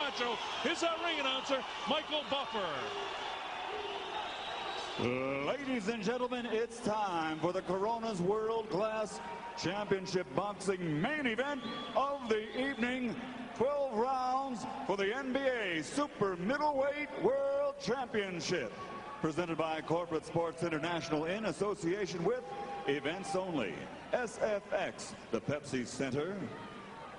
Camacho is our ring announcer, Michael Buffer. Ladies and gentlemen, it's time for the Corona's World Class Championship Boxing main event of the evening. 12 rounds for the NBA Super Middleweight World Championship. Presented by Corporate Sports International in association with Events Only, SFX, the Pepsi Center,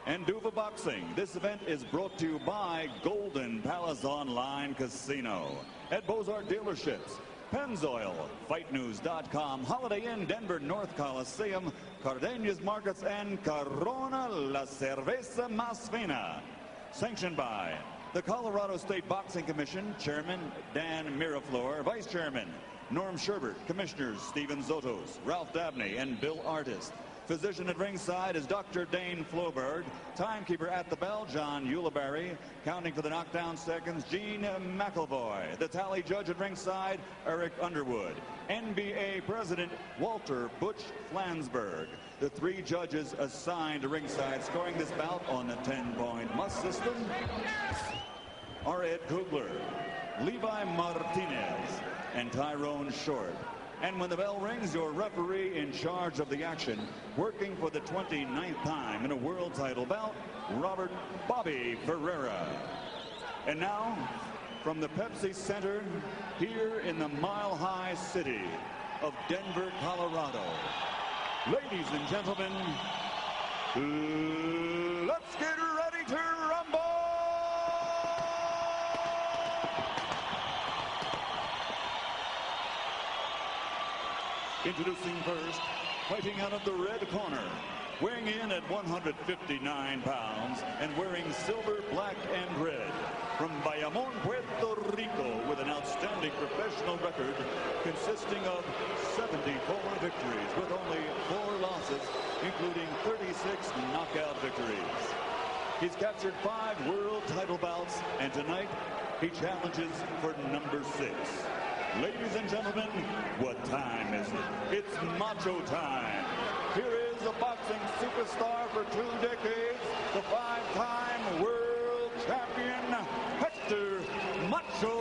and Duva Boxing. This event is brought to you by Golden Palace Online Casino, at Bozart Dealerships, Pennzoil, FightNews.com, Holiday Inn, Denver North Coliseum, Cardenas Markets, and Corona La Cerveza Más Fina. Sanctioned by the Colorado State Boxing Commission, Chairman Dan Miraflor, Vice Chairman Norm Sherbert, Commissioners Stephen Zotos, Ralph Dabney, and Bill Artist. Physician at ringside is Dr. Dane Floberg. Timekeeper at the bell, John Ulibarri. Counting for the knockdown seconds, Gene McElvoy. The tally judge at ringside, Eric Underwood. NBA President Walter Butch Flansburgh. The three judges assigned to ringside scoring this bout on the 10-point must system are Ed Kugler, Levi Martinez, and Tyrone Short. And when the bell rings, your referee in charge of the action, working for the 29th time in a world title bout, Robert Bobby Ferreira. And now, from the Pepsi Center, here in the mile-high city of Denver, Colorado, ladies and gentlemen, let's get ready to rumble! Introducing first, fighting out of the red corner, weighing in at 159 pounds and wearing silver, black, and red. From Bayamon, Puerto Rico, with an outstanding professional record consisting of 74 victories with only 4 losses, including 36 knockout victories. He's captured 5 world title bouts, and tonight he challenges for number 6. Ladies and gentlemen, what time is it? It's Macho time. Here is a boxing superstar for 2 decades, the 5-time world champion, Hector Macho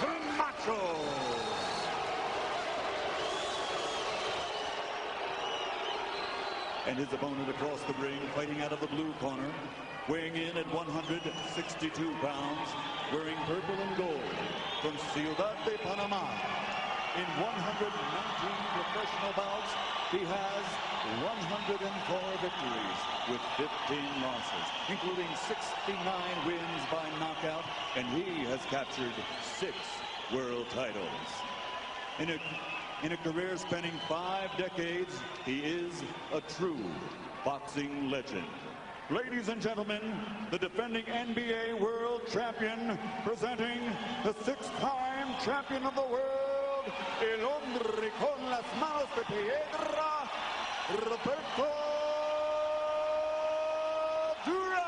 Camacho. And his opponent across the ring, fighting out of the blue corner, weighing in at 162 pounds, wearing purple and gold, from Ciudad de Panama. In 119 professional bouts, he has 104 victories with 15 losses, including 69 wins by knockout, and he has captured 6 world titles. In a career spanning 5 decades, he is a true boxing legend. Ladies and gentlemen, the defending NBA world champion, presenting the 6-time champion of the world, el hombre con las manos de piedra, Roberto Duran.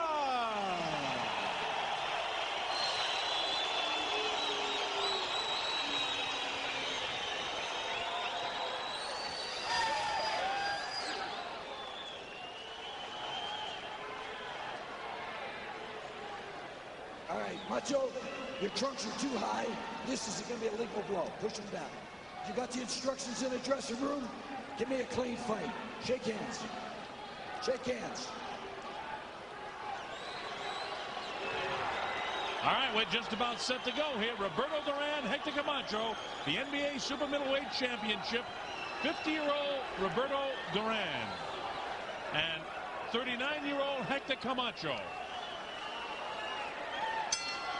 All right, Macho, your trunks are too high. This is going to be a lethal blow. Push them down. You got the instructions in the dressing room? Give me a clean fight. Shake hands. Shake hands. All right, we're just about set to go here. Roberto Duran, Hector Camacho, the NBA Super Middleweight Championship. 50-year-old Roberto Duran and 39-year-old Hector Camacho.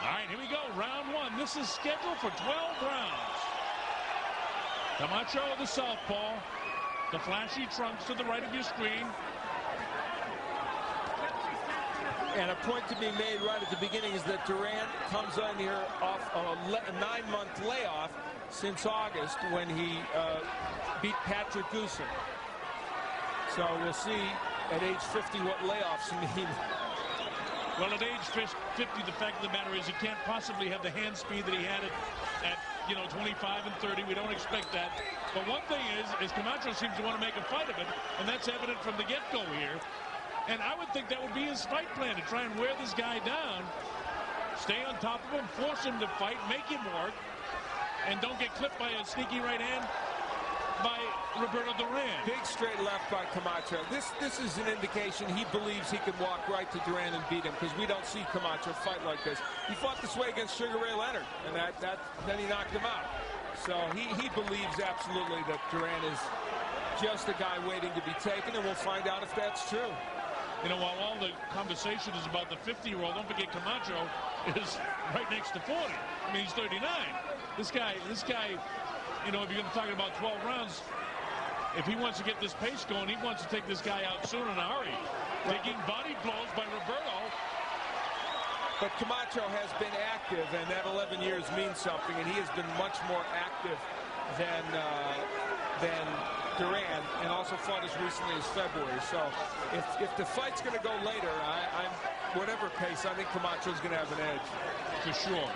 All right, here we go, round 1. This is scheduled for 12 rounds. Camacho, the southpaw, the flashy trunks to the right of your screen. And a point to be made right at the beginning is that Duran comes on here off a 9-month layoff since August when he beat Patrick Goosen. So we'll see at age 50 what layoffs mean. Well, at age 50, the fact of the matter is he can't possibly have the hand speed that he had at 25 and 30. We don't expect that. But one thing is Camacho seems to want to make a fight of it, and that's evident from the get-go here. And I would think that would be his fight plan, to try and wear this guy down, stay on top of him, force him to fight, make him work, and don't get clipped by a sneaky right hand by Roberto Duran. Big straight left by Camacho. This is an indication he believes he can walk right to Duran and beat him, because we don't see Camacho fight like this. He fought this way against Sugar Ray Leonard, and then he knocked him out. So he believes absolutely that Duran is just a guy waiting to be taken, and we'll find out if that's true. You know, while all the conversation is about the 50-year-old, don't forget Camacho is right next to 40. I mean, he's 39. This guy, you know, if you're going to talk about 12 rounds, if he wants to get this pace going, he wants to take this guy out soon in a hurry. Taking body blows by Roberto. But Camacho has been active, and that 11 years means something, and he has been much more active than Duran, and also fought as recently as February. So if the fight's going to go later, I'm whatever pace, I think Camacho's going to have an edge. For sure.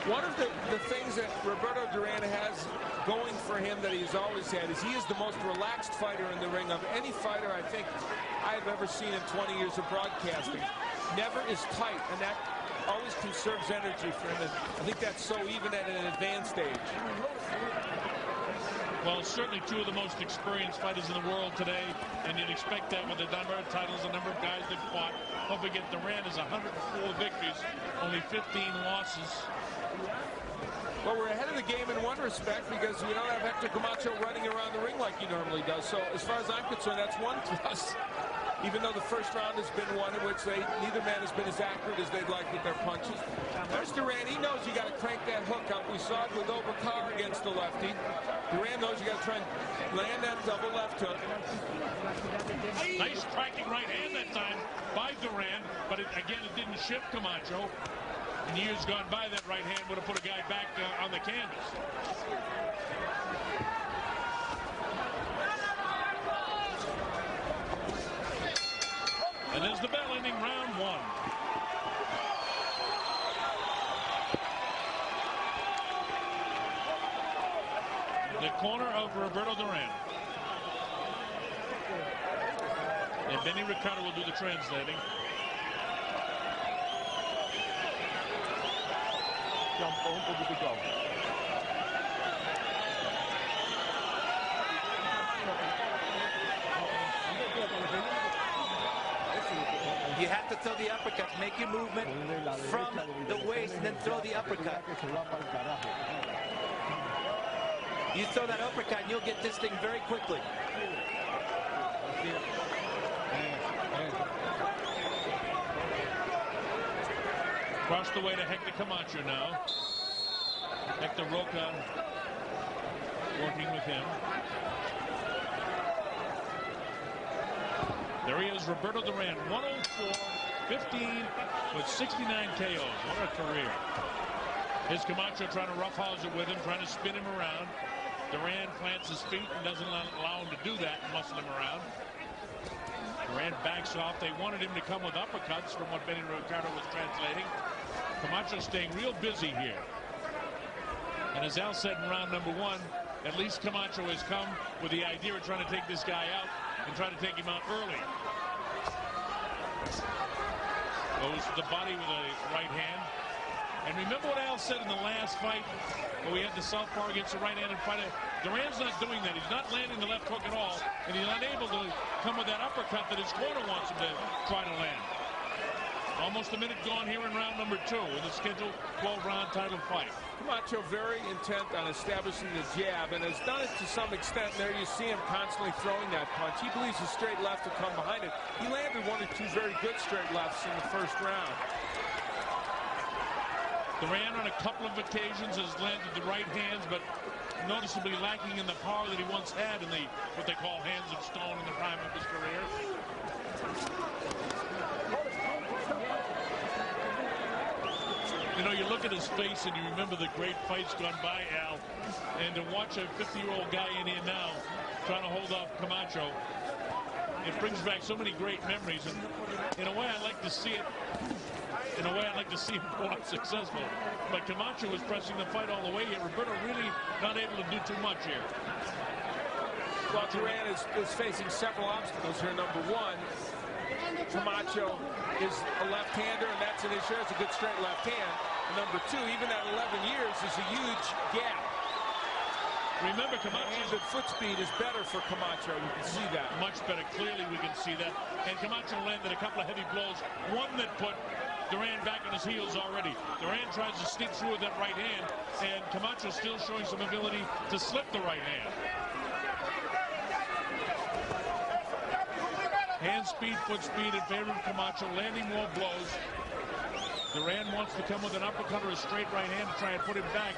One of the things that Roberto Duran has going for him that he's always had is he is the most relaxed fighter in the ring of any fighter I think I've ever seen in 20 years of broadcasting. Never is tight, and that always conserves energy for him. And I think that's so even at an advanced stage. Well, certainly two of the most experienced fighters in the world today, and you'd expect that with the number of titles, the number of guys that fought. Don't forget, Duran is 104 victories, only 15 losses. Well, we're ahead of the game in one respect because we don't have Hector Camacho running around the ring like he normally does. So as far as I'm concerned, that's one plus. Even though the first round has been one in which neither man has been as accurate as they'd like with their punches. There's Duran. He knows you got to crank that hook up. We saw it with Obakar against the lefty. Duran knows you got to try and land that double left hook. Nice striking right hand that time by Duran, but again, it didn't shift Camacho. In years gone by, that right hand would have put a guy back on the canvas. And there's the bell ending round one. The corner of Roberto Duran. And Benny Ricardo will do the translating. You have to throw the uppercut, make your movement from the waist and then throw the uppercut. You throw that uppercut and you'll get this thing very quickly. Across the way to Hector Camacho now. Hector Roca working with him. There he is, Roberto Duran, 104-15 with 69 KOs. What a career. Here's Camacho trying to roughhouse it with him, trying to spin him around. Duran plants his feet and doesn't allow him to do that and muscle him around. Duran backs off. They wanted him to come with uppercuts from what Benny Ricardo was translating. Camacho staying real busy here. And as Al said in round number one, at least Camacho has come with the idea of trying to take this guy out and try to take him out early. Goes to the body with a right hand. And remember what Al said in the last fight where we had the southpaw against the right-handed fighter? Duran's not doing that. He's not landing the left hook at all, and he's not able to come with that uppercut that his corner wants him to try to land. Almost a minute gone here in round number two in the scheduled 12-round title fight. Camacho very intent on establishing the jab and has done it to some extent. There you see him constantly throwing that punch. He believes a straight left will come behind it. He landed one or two very good straight lefts in the first round. Duran on a couple of occasions has landed the right hands, but noticeably lacking in the power that he once had in the what they call hands of stone in the prime of his career. You know, you look at his face and you remember the great fights gone by, Al, and to watch a 50-year-old guy in here now trying to hold off Camacho, it brings back so many great memories, and in a way I'd like to see it. In a way, I'd like to see him go out successful. But Camacho was pressing the fight all the way here. Roberto really not able to do too much here. Well, Duran is facing several obstacles here. Number one, Camacho is a left-hander, and that's an issue. It's a good straight left hand. And number two, even at 11 years, is a huge gap. Remember, Camacho's foot speed is better for Camacho. You can see that. Much better. Clearly, we can see that. And Camacho landed a couple of heavy blows. One that put Duran back on his heels already. Duran tries to sneak through with that right hand, and Camacho still showing some ability to slip the right hand. Hand speed, foot speed in favor of Camacho, landing more blows. Duran wants to come with an uppercut or a straight right hand to try and put him back,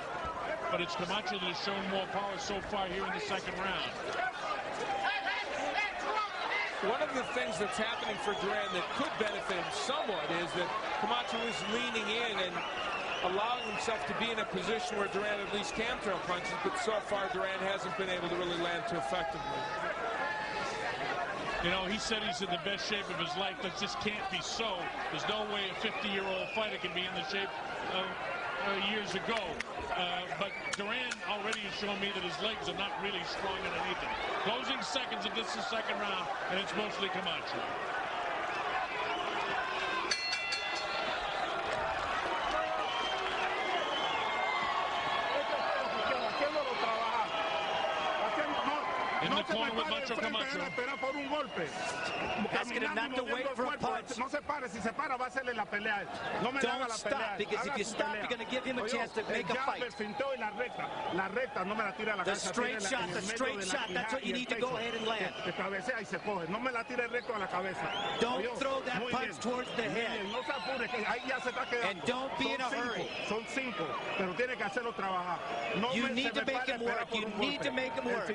but it's Camacho that has shown more power so far here in the second round. One of the things that's happening for Duran that could benefit him somewhat is that Camacho is leaning in and allowing himself to be in a position where Duran at least can throw punches, but so far Duran hasn't been able to really land too effectively. You know, he said he's in the best shape of his life. That just can't be so. There's no way a 50-year-old fighter can be in the shape of years ago. But Duran already has shown me that his legs are not really strong underneath him. Closing seconds of this is the second round, and it's mostly Camacho. In the corner with Macho Camacho. Asking him not to wait for a punch. Don't stop, because if you stop, you're going to give him a chance to make a fight. The straight shot, that's what you need to go ahead and land. Don't throw that punch towards the head. And don't be in a hurry. You need to make him work. You need to make him work.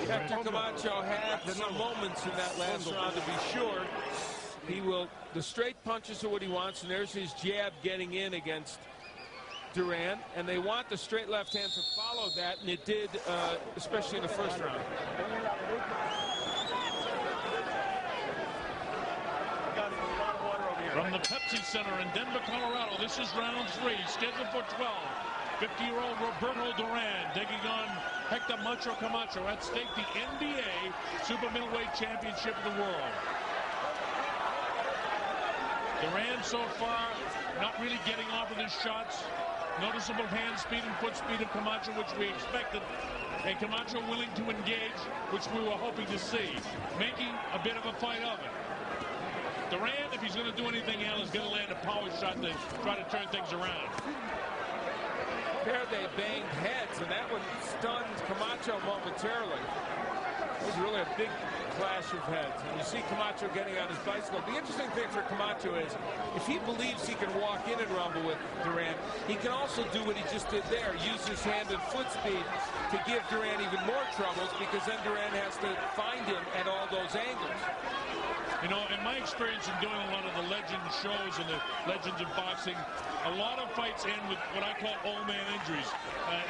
Hector Camacho had some moments in that last round, to be sure. He will, the straight punches are what he wants, and there's his jab getting in against Duran, and they want the straight left hand to follow that, and it did, especially in the first round. From the Pepsi Center in Denver, Colorado, this is round 3, scheduled for 12. 50-year-old Roberto Duran taking on Hector Macho Camacho. At stake, the NBA Super Middleweight Championship of the world. Duran so far not really getting off of his shots. Noticeable hand speed and foot speed of Camacho, which we expected. And Camacho willing to engage, which we were hoping to see. Making a bit of a fight of it. Duran, if he's going to do anything else, is going to land a power shot to try to turn things around. There they banged heads, and that one stunned Camacho momentarily. It was really a big clash of heads. And you see Camacho getting on his bicycle. The interesting thing for Camacho is, if he believes he can walk in and rumble with Duran, he can also do what he just did there, use his hand and foot speed to give Duran even more troubles, because then Duran has to find him at all those angles. You know, in my experience in doing a lot of the legend shows and the legends of boxing, a lot of fights end with what I call old man injuries.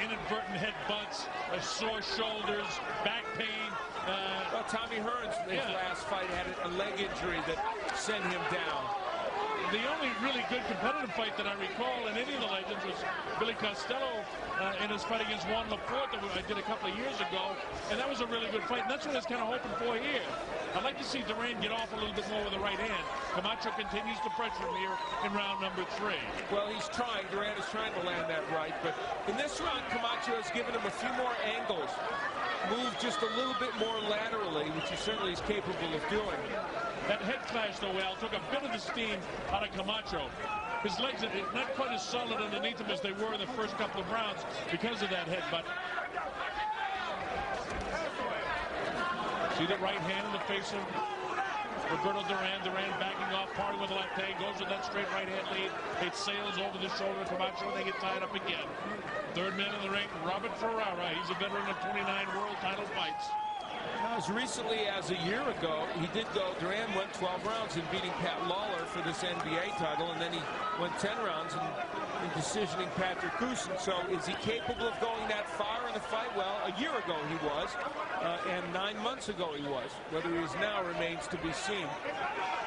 Inadvertent headbutts, sore shoulders, back pain. Well, Tommy Hearns, his last fight, had a leg injury that sent him down. The only really good competitive fight that I recall in any of the legends was Billy Costello in his fight against Juan Laporte that I did a couple of years ago, and that was a really good fight, and that's what I was kind of hoping for here. I'd like to see Duran get off a little bit more with the right hand. Camacho continues to pressure him here in round number 3. Well, he's trying. Duran is trying to land that right, but in this round, Camacho has given him a few more angles. Moved just a little bit more laterally, which he certainly is capable of doing. That head clash, though, Al, took a bit of the steam out of Camacho. His legs are not quite as solid underneath him as they were in the first couple of rounds because of that headbutt. See the right hand in the face of Roberto Duran. Duran backing off, parting with the left hand, goes with that straight right hand lead. It sails over the shoulder of Camacho, and they get tied up again. Third man in the ring, Robert Ferrara. He's a veteran of 29 world title fights. Now, as recently as a year ago, he did go, Duran went 12 rounds in beating Pat Lawler for this NBA title, and then he went 10 rounds and in decisioning Patrick Goosen. So is he capable of going that far in a fight? Well, a year ago he was, and 9 months ago he was. Whether he is now remains to be seen.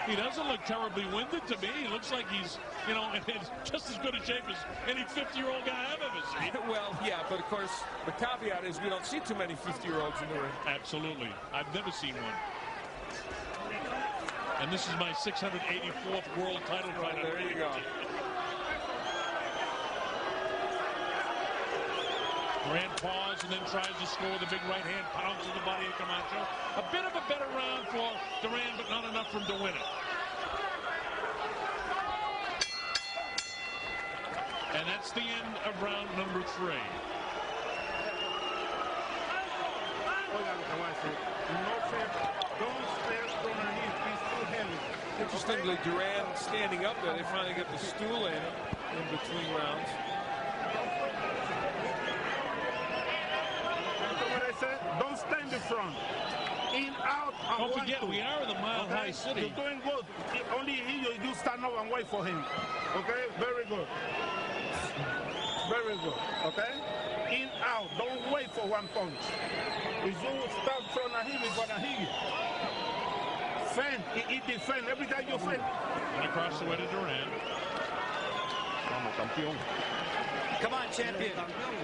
He doesn't look terribly winded to me. He looks like he's, you know, in just as good a shape as any 50-year-old guy I've ever seen. Well, yeah, but of course, the caveat is we don't see too many 50-year-olds in the ring. Absolutely. I've never seen one. And this is my 684th world title fight. There you go. Duran paused and then tries to score with a big right hand, pounds in the body of Camacho. A bit of a better round for Duran, but not enough for him to win it. And that's the end of round number 3. Interestingly, Duran standing up there. They finally get the stool in between rounds. Don't stand in front. In, out, and don't forget, we are in the Mile High City. You're doing good. Only you stand up and wait for him. Okay? Very good. Very good. Okay? In, out. Don't wait for one punch. If you start in front of him, he's going to hit you. Fend. He defend. Every time you fend. And across the way to Duran. Come on, champion.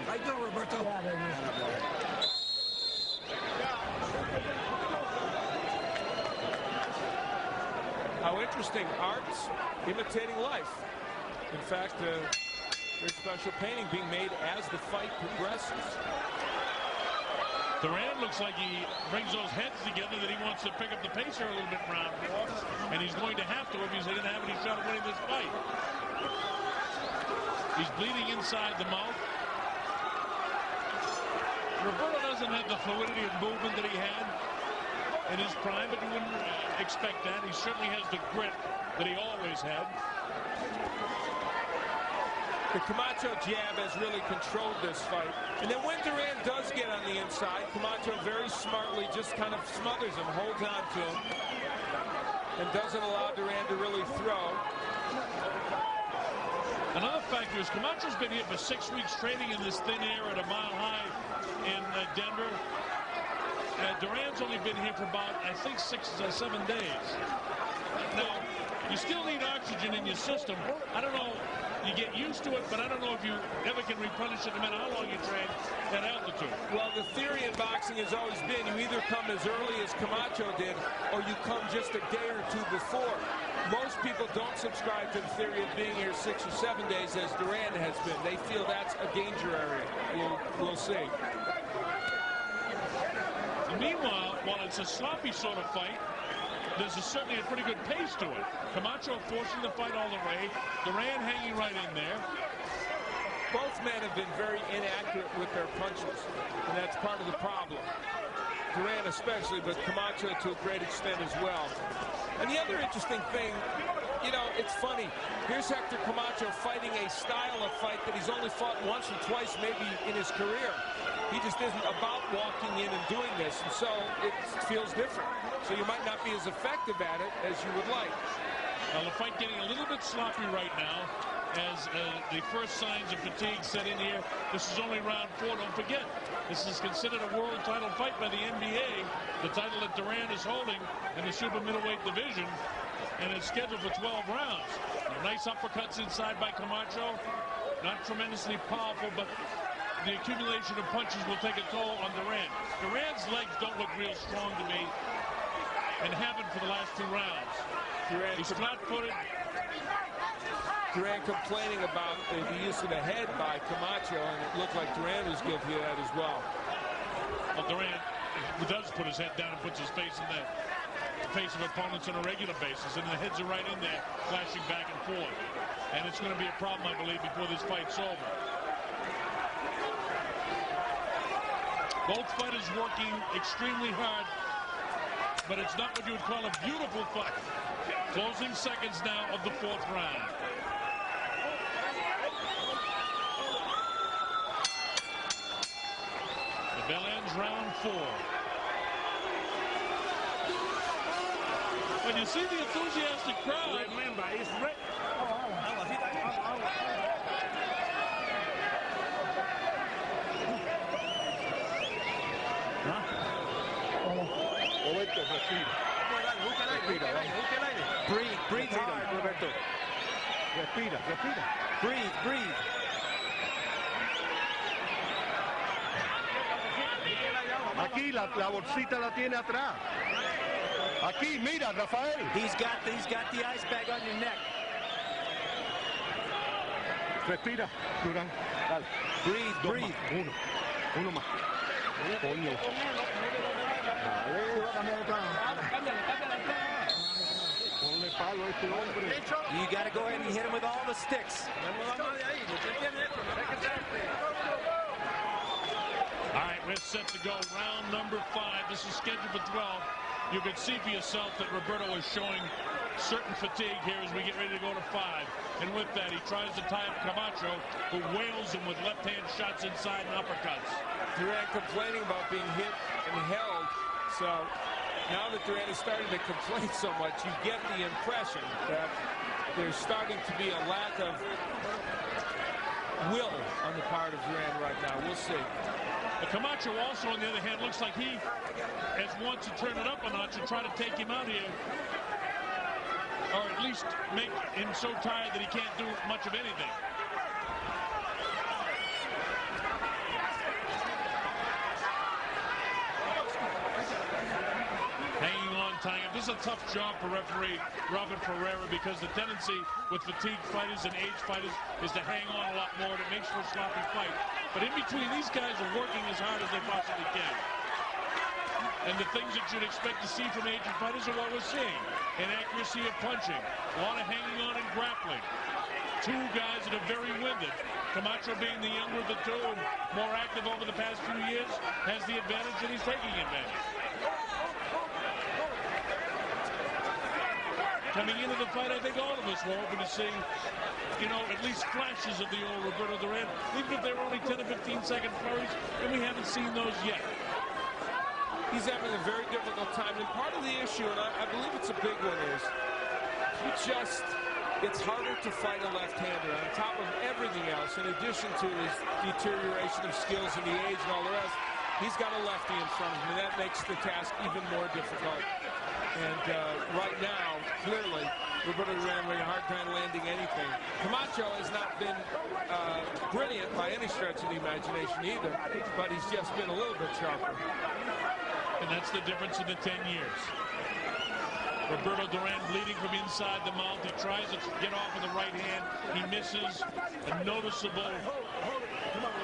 How you doing, Roberto? How interesting. Art's imitating life. In fact, very special painting being made as the fight progresses. Duran looks like he brings those heads together, that he wants to pick up the pace here a little bit in round 4. And he's going to have to if he didn't have any shot at winning this fight. He's bleeding inside the mouth. Roberto doesn't have the fluidity of movement that he had in his prime, but you wouldn't expect that. He certainly has the grit that he always had. The Camacho jab has really controlled this fight. And then when Duran does get on the inside, Camacho very smartly just kind of smothers him, holds on to him, and doesn't allow Duran to really throw. Another factor is Camacho's been here for 6 weeks training in this thin air at a Mile High in Denver. Duran's only been here for about, I think, 6 or 7 days. Now, you still need oxygen in your system. I don't know, you get used to it, but I don't know if you ever can replenish it no matter how long you train at altitude. Well, the theory in boxing has always been you either come as early as Camacho did, or you come just a day or 2 before. Most people don't subscribe to the theory of being here 6 or 7 days as Duran has been. They feel that's a danger area. We'll see. Meanwhile, while it's a sloppy sort of fight, there's certainly a pretty good pace to it. Camacho forcing the fight all the way. Duran hanging right in there. Both men have been very inaccurate with their punches, and that's part of the problem. Duran especially, but Camacho to a great extent as well. And the other interesting thing, you know, it's funny. Here's Hector Camacho fighting a style of fight that he's only fought once or twice maybe in his career. He just isn't about walking in and doing this, and so it feels different. So you might not be as effective at it as you would like. Well, the fight getting a little bit sloppy right now as the first signs of fatigue set in here. This is only round 4. Don't forget, this is considered a world title fight by the NBA, the title that Duran is holding in the super middleweight division, and it's scheduled for 12 rounds. Nice uppercuts inside by Camacho. Not tremendously powerful, but the accumulation of punches will take a toll on Duran. Duran's legs don't look real strong to me, and haven't for the last 2 rounds. He's flat-footed. Duran complaining about the use of the head by Camacho, and it looked like Duran was guilty of that as well. Well, Duran does put his head down and puts his face in the face of opponents on a regular basis, and the heads are right in there, flashing back and forth. And it's going to be a problem, I believe, before this fight's over. Both fighters working extremely hard, but it's not what you would call a beautiful fight. Closing seconds now of the 4th round. The bell ends round 4. When you see the enthusiastic crowd, remember, it's Roberto, respira. Breathe hard, Roberto. Respira. Breathe. Aquí la bolsita la tiene atrás. Aquí, mira, Rafael. He's got the ice bag on your neck. Respira, Duran. Dale. Breathe. Uno más. Coño. Ponle palo a este hombre. You got to go ahead and hit him with all the sticks. All right, we're set to go. Round number 5. This is scheduled for 12. You can see for yourself that Roberto is showing certain fatigue here as we get ready to go to 5. And with that, he tries to tie up Camacho, who wails him with left-hand shots inside and uppercuts. Duran complaining about being hit and held. So now that Duran is starting to complain so much, you get the impression that there's starting to be a lack of will on the part of Duran right now. We'll see. Camacho also, on the other hand, looks like he wants to turn it up a notch and try to take him out here. Or at least make him so tired that he can't do much of anything. Hanging on, tying up. This is a tough job for referee Robert Ferreira, because the tendency with fatigued fighters and aged fighters is to hang on a lot more, and it makes for a sloppy fight. But in between, these guys are working as hard as they possibly can. And the things that you'd expect to see from aged fighters are what we're seeing. Inaccuracy of punching, a lot of hanging on and grappling. Two guys that are very winded. Camacho, being the younger of the two and more active over the past few years, has the advantage, and he's taking advantage. Coming into the fight, I think all of us were hoping to see, you know, at least flashes of the old Roberto Duran, even if they were only 10 or 15-second flurries, and we haven't seen those yet. He's having a very difficult time, and part of the issue, and I believe it's a big one, is it's harder to fight a left-hander on top of everything else, in addition to his deterioration of skills and the age and all the rest. He's got a lefty in front of him, and that makes the task even more difficult. And right now, clearly, Roberto Duran having a hard time landing anything. Camacho has not been brilliant by any stretch of the imagination either, but he's just been a little bit sharper. And that's the difference in the 10 years. Roberto Duran bleeding from inside the mouth. He tries to get off with the right hand. He misses. A noticeable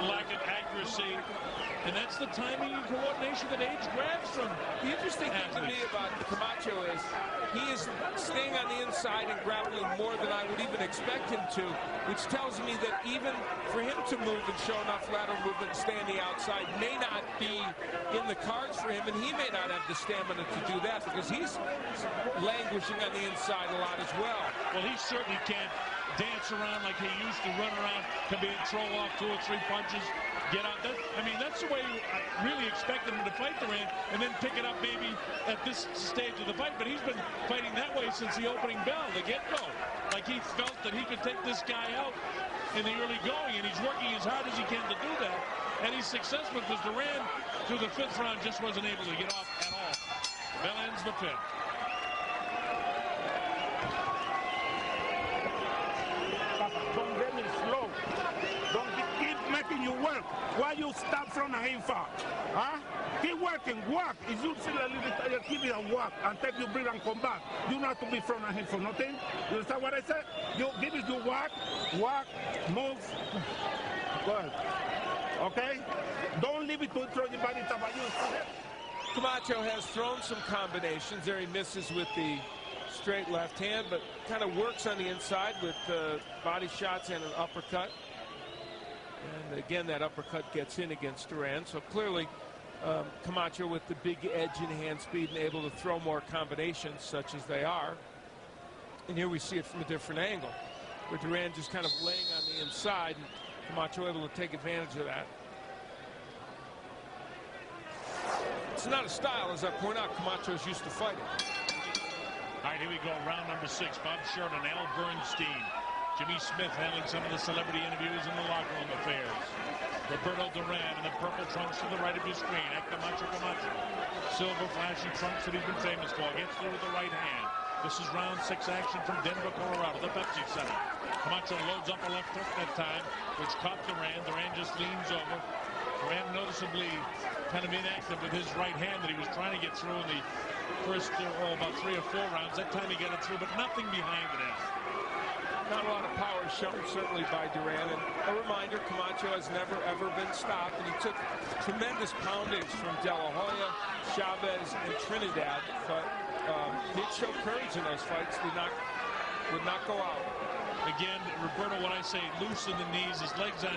lack of accuracy. And that's the timing and coordination that age grabs from. The interesting thing to me about Camacho is he is staying on the inside and grappling more than I would even expect him to, which tells me that even for him to move and show enough lateral movement and stay on the outside may not be in the cards for him, and he may not have the stamina to do that, because he's languishing on the inside a lot as well. Well, he certainly can't dance around like he used to, run around, come in, throw off 2 or 3 punches, get out. I mean, that's the way I really expected him to fight Duran, and then pick it up maybe at this stage of the fight. But he's been fighting that way since the opening bell, the get-go. Like he felt that he could take this guy out in the early going, and he's working as hard as he can to do that. And he's successful, because Duran, through the 5th round, just wasn't able to get off at all. Bell ends the 5th. Don't get me slow. Don't keep making you work. Why you stop from him for? Huh? Keep working, work. If you feel a little tired, keep it and work and take your breath and come back. You not to be from him for nothing. You understand what I said? You give it your work, move. Good. Okay? Don't leave it to throw the body top of you. Camacho has thrown some combinations there. He misses with the straight left hand, but kind of works on the inside with body shots and an uppercut. And again, that uppercut gets in against Duran. So clearly, Camacho with the big edge in hand speed and able to throw more combinations such as they are. And here we see it from a different angle, where Duran just kind of laying on the inside, and Camacho able to take advantage of that. It's not a style, as I point out, Camacho's used to fighting. All right, here we go. Round number 6. Bob Sheridan, Al Bernstein, Jimmy Smith handling some of the celebrity interviews in the locker room affairs. Roberto Duran in the purple trunks to the right of your screen. Hector Camacho. silver flashing trunks that he's been famous for. Gets through with the right hand. This is round 6 action from Denver, Colorado, the Pepsi Center. Camacho loads up a left hook that time, which caught Duran. Duran just leans over. Duran noticeably kind of inactive with his right hand that he was trying to get through in the first, about 3 or 4 rounds. That time he got it through, but nothing behind it. Not a lot of power shown, certainly, by Duran. And a reminder, Camacho has never, ever been stopped. And he took tremendous poundings from De La Hoya, Chavez, and Trinidad. But did show courage in those fights. Would not go out. Again, Roberto, when I say loose in the knees, his legs are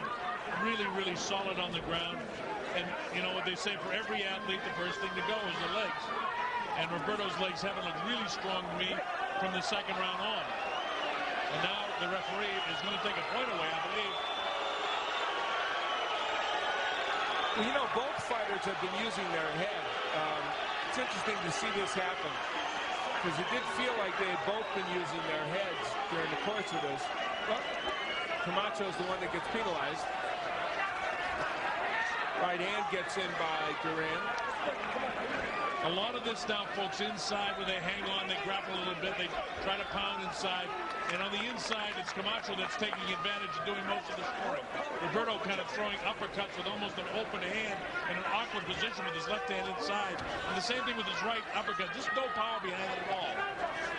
really, really solid on the ground. And you know what they say, for every athlete, the first thing to go is the legs. And Roberto's legs haven't looked really strong to me from the second round on. And now the referee is going to take a point away, I believe. Well, you know, both fighters have been using their head. It's interesting to see this happen, because it did feel like they had both been using their heads during the course of this. But Camacho's the one that gets penalized. Right hand gets in by Duran. A lot of this now, folks, inside where they hang on, they grapple a little bit, they try to pound inside. And on the inside, it's Camacho that's taking advantage of doing most of the scoring. Roberto kind of throwing uppercuts with almost an open hand in an awkward position with his left hand inside. And the same thing with his right uppercut. Just no power behind it at all.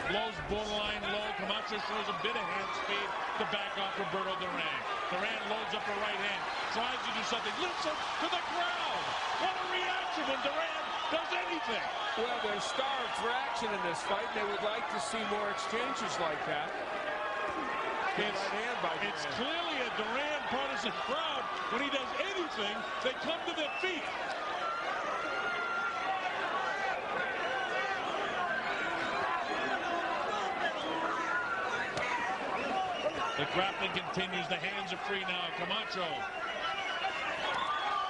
Blows borderline low. Camacho shows a bit of hand speed to back off Roberto Duran. Duran loads up the right hand, tries to do something, lifts it to the ground. What a reaction when Duran does anything. Well, they're starved for action in this fight. They would like to see more exchanges like that. It's clearly a Duran partisan crowd. When he does anything, they come to their feet. The grappling continues. The hands are free now. Camacho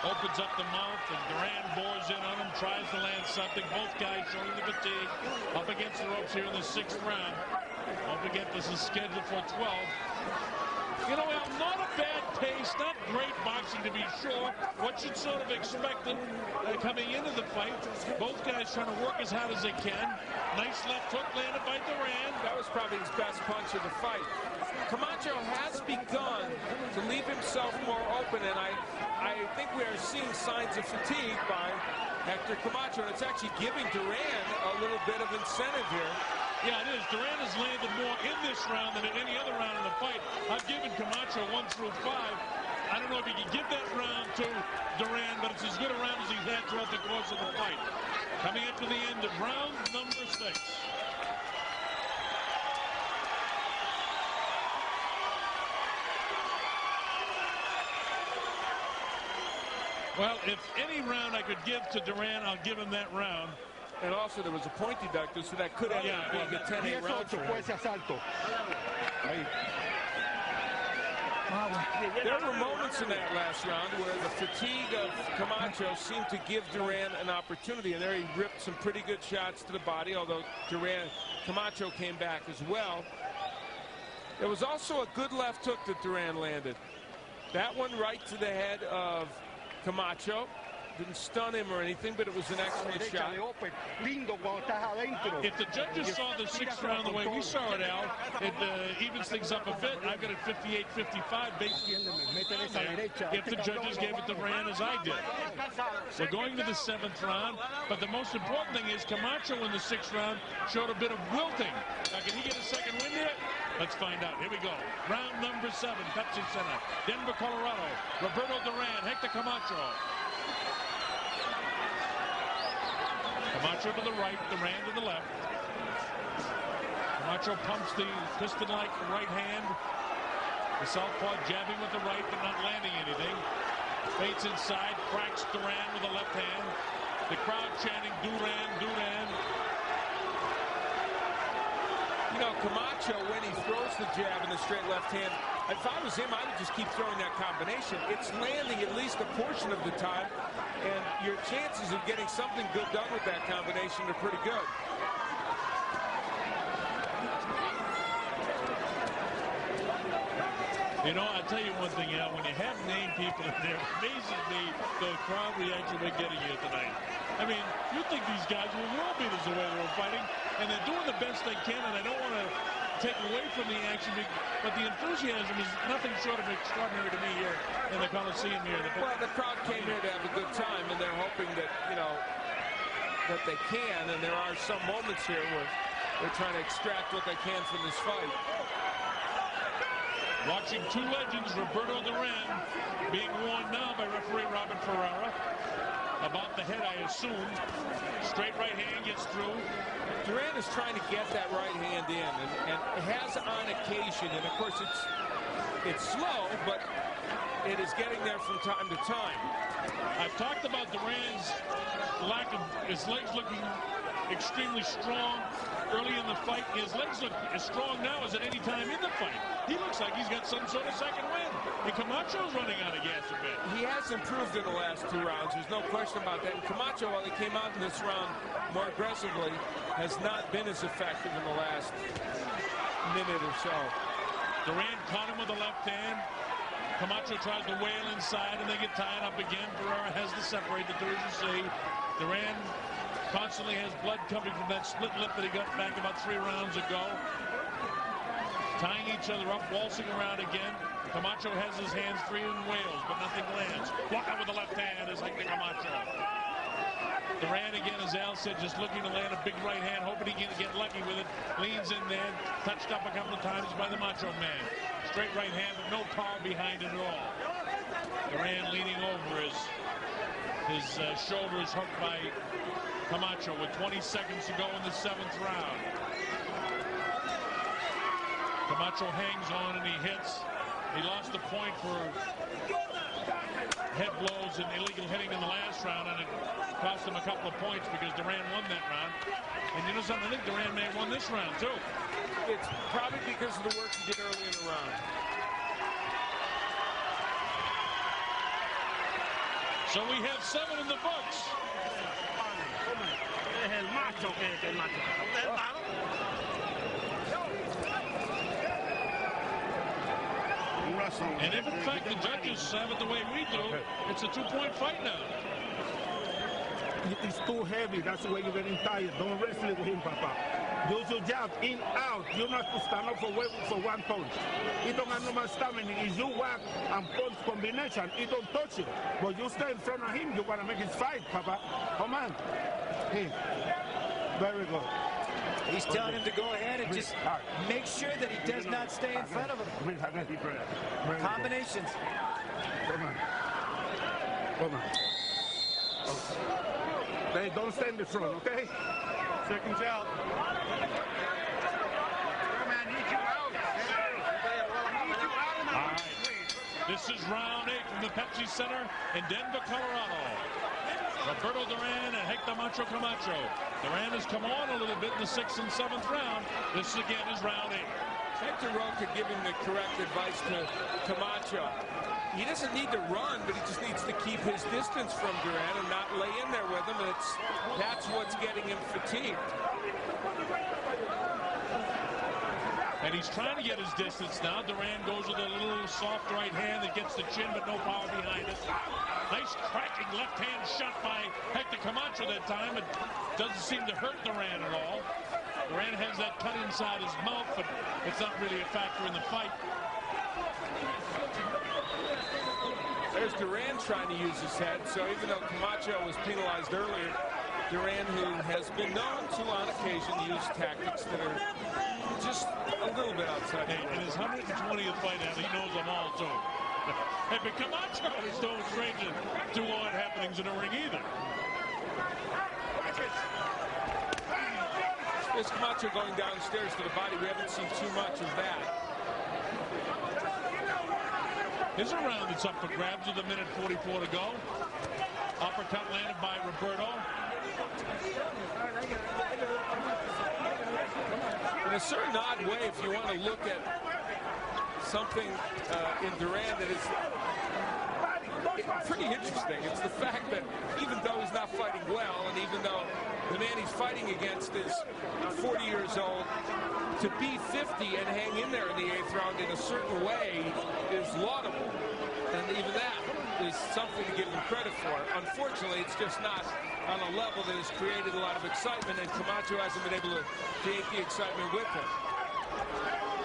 opens up the mouth, and Duran bores in on him, tries to land something. Both guys showing the fatigue. Up against the ropes here in the 6th round. Don't forget, this is scheduled for 12. You know, Al, not a bad pace, not great boxing to be sure. What you'd sort of expected coming into the fight. Both guys trying to work as hard as they can. Nice left hook landed by Duran. That was probably his best punch of the fight. Camacho has begun to leave himself more open, and I think we are seeing signs of fatigue by Hector Camacho, and it's actually giving Duran a little bit of incentive here. Yeah, it is. Duran has landed more in this round than in any other round in the fight. I've given Camacho 1 through 5. I don't know if he can give that round to Duran, but it's as good a round as he's had throughout the course of the fight. Coming up to the end of round number 6. Well, if any round I could give to Duran, I'll give him that round. And also there was a point deducted, so that could end up being a 10-8 round for him. There were moments in that last round where the fatigue of Camacho seemed to give Duran an opportunity, and there he ripped some pretty good shots to the body, although Camacho came back as well. There was also a good left hook that Duran landed. That one right to the head of Camacho. Didn't stun him or anything, but it was an excellent shot. If the judges saw the 6th round the way we saw it, Al, it evens things up a bit. I've got it 58-55 based if the judges gave it to Duran as I did. We're going to the 7th round, but the most important thing is Camacho in the 6th round showed a bit of wilting. Now, can he get a second win here? Let's find out. Here we go. Round number 7, Pepsi Center, Denver, Colorado. Roberto Duran, Hector Camacho. Camacho to the right, Duran to the left. Camacho pumps the piston-like right hand. The southpaw jabbing with the right, but not landing anything. Feints inside, cracks Duran with the left hand. The crowd chanting, Duran, Duran. You know, Camacho, when he throws the jab in the straight left hand, if I was him, I would just keep throwing that combination. It's landing at least a portion of the time, and your chances of getting something good done with that combination are pretty good. You know, I'll tell you one thing, Al, when you have named people in there, it amazes me the crowd reaction we're getting here tonight. I mean, you think these guys were world beaters the way they were fighting, and they're doing the best they can, and I don't want to take away from the action, but the enthusiasm is nothing short of extraordinary to me here in the Coliseum here. Well, the crowd came here to have a good time, and they're hoping that, you know, that they can, and there are some moments here where they're trying to extract what they can from this fight. Watching two legends, Roberto Duran, being warned now by referee Robert Ferrara about the head, I assume. Straight right hand gets through. Duran is trying to get that right hand in, and has on occasion, and of course it's slow, but it is getting there from time to time. I've talked about Duran's lack of his legs looking extremely strong early in the fight. His legs look as strong now as at any time in the fight. He looks like he's got some sort of second wind. And Camacho's running out of gas a bit. He has improved in the last 2 rounds. There's no question about that. And Camacho, while he came out in this round more aggressively, has not been as effective in the last minute or so. Duran caught him with the left hand. Camacho tries to wail inside, and they get tied up again. Ferrara has to separate the two, as you see. Duran constantly has blood coming from that split lip that he got back about 3 rounds ago. Tying each other up, waltzing around again. Camacho has his hands free and wails, but nothing lands. Walk out with the left hand is Hector Camacho. Duran again, as Al said, just looking to land a big right hand, hoping he can get lucky with it. Leans in there, touched up a couple of times by the Macho Man. Straight right hand, but no power behind it at all. Duran leaning over, his shoulder is hooked by Camacho with 20 seconds to go in the 7th round. Camacho hangs on and he hits. He lost the point for head blows and illegal hitting in the last round, and it cost him a couple of points because Duran won that round. And you know something? I think Duran may have won this round too. It's probably because of the work he did early in the round. So we have 7 in the books. And if in fact the judges have it the way we do, it's a 2-point fight now. It's too heavy. That's why you're getting tired. Don't wrestle with him, Papa. Use your jab in, out. You don't have to stand up for 1 punch. He don't have no more stamina. It's you whack and punch combination. He don't touch it. But you stay in front of him. You want to make it fight, Papa. Come on. Hey. Very good. He's telling him to go ahead and just make sure that he does not stay in front of him. Combinations. Come on. Come on. Hey, don't stay in the front, okay? Seconds out. All right. This is round 8 from the Pepsi Center in Denver, Colorado. Roberto Duran and Hector Camacho. Duran has come on a little bit in the 6th and 7th round. This again is round 8. Hector could give him the correct advice to Camacho. He doesn't need to run, but he just needs to keep his distance from Duran and not lay in there with him. And that's what's getting him fatigued. And he's trying to get his distance now. Duran goes with a little soft right hand that gets the chin, but no power behind it. Nice cracking left hand shot by Hector Camacho that time. It doesn't seem to hurt Duran at all. Duran has that cut inside his mouth, but it's not really a factor in the fight. There's Duran trying to use his head, so even though Camacho was penalized earlier, Duran, who has been known to, on occasion, use tactics that are just a little bit outside. In his 120th fight, he knows them all, too. Hey, but Camacho is no stranger to odd happenings in the ring either. There's Camacho going downstairs to the body. We haven't seen too much of that. Here's a round that's up for grabs with 1:44 to go. Uppercut landed by Roberto. In a certain odd way, if you want to look at something in Duran that is pretty interesting, it's the fact that even though he's not fighting well, and even though the man he's fighting against is 40 years old, to be 50 and hang in there in the 8th round in a certain way is laudable. And even that is something to give him credit for. Unfortunately, it's just not on a level that has created a lot of excitement, and Camacho hasn't been able to create the excitement with him.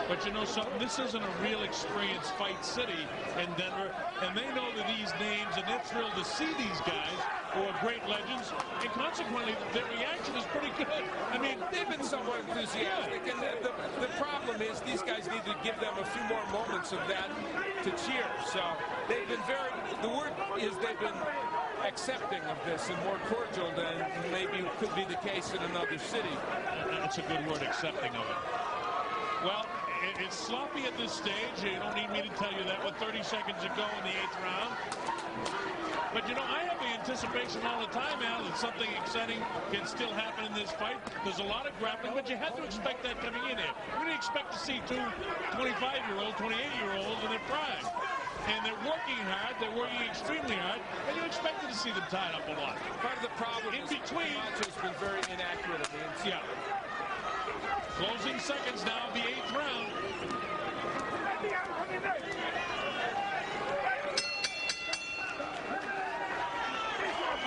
But you know something, this isn't a real experienced fight city in Denver, and they know that these names, and they're thrilled to see these guys who are great legends, and consequently, their reaction is pretty good. I mean, they've been somewhat enthusiastic, and the problem is these guys need to give them a few more moments of that to cheer. So they've been the word is they've been accepting of this and more cordial than maybe could be the case in another city. That's a good word, accepting of it. Well, it's sloppy at this stage. You don't need me to tell you that with 30 seconds to go in the 8th round. But, you know, I have the anticipation all the time, Al, that something exciting can still happen in this fight. There's a lot of grappling, but you had to expect that coming in here. We didn't expect to see two 25-year-olds, 28-year-olds in their prime. And they're working hard. They're working extremely hard. And you expected to see them tied up a lot. Part of the problem in is between, Camacho's been very inaccurate at the inside. Yeah. Closing seconds now of the 8th round.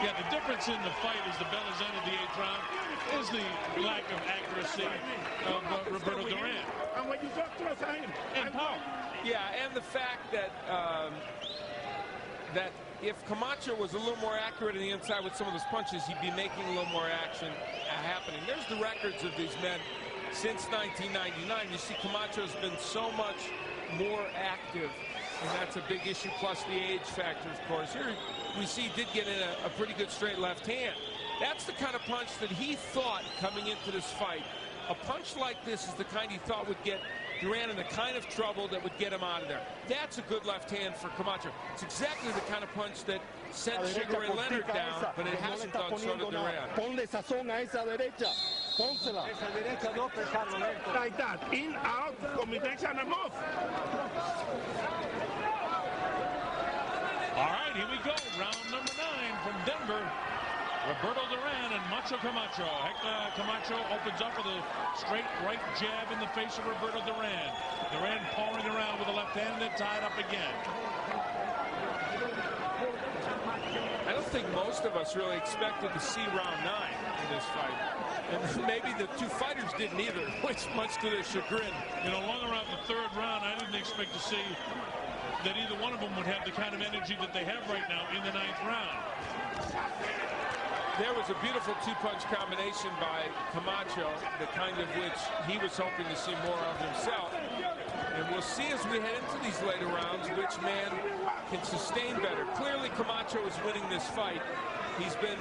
Yeah, the difference in the fight as the bell has ended the 8th round is the lack of accuracy of Roberto Duran. And power. Yeah, and the fact that that if Camacho was a little more accurate on the inside with some of his punches, he'd be making a little more action happening. There's the records of these men since 1999. You see Camacho's been so much more active, and that's a big issue, plus the age factor, of course. Here we see he did get in a pretty good straight left hand. That's the kind of punch that he thought coming into this fight. A punch like this is the kind he thought would get Duran in the kind of trouble that would get him out of there. That's a good left hand for Camacho. It's exactly the kind of punch that sent Sugar Ray Leonard down, but it hasn't done so to Duran. Ponle sazón a esa derecha. Pónsela. Esa derecha no pesarlo lento. Like that. In, out, combination and move. All right, here we go. Round number 9 from Denver. Roberto Duran and Macho Camacho. Hector Camacho opens up with a straight right jab in the face of Roberto Duran. Duran pouring around with a left hand and then tied up again. I don't think most of us really expected to see round 9 in this fight. And maybe the two fighters didn't either, which much to their chagrin. You know, long around the 3rd round, I didn't expect to see that either one of them would have the kind of energy that they have right now in the 9th round. There was a beautiful two-punch combination by Camacho, the kind of which he was hoping to see more of himself. And we'll see as we head into these later rounds which man can sustain better. Clearly, Camacho is winning this fight. He's been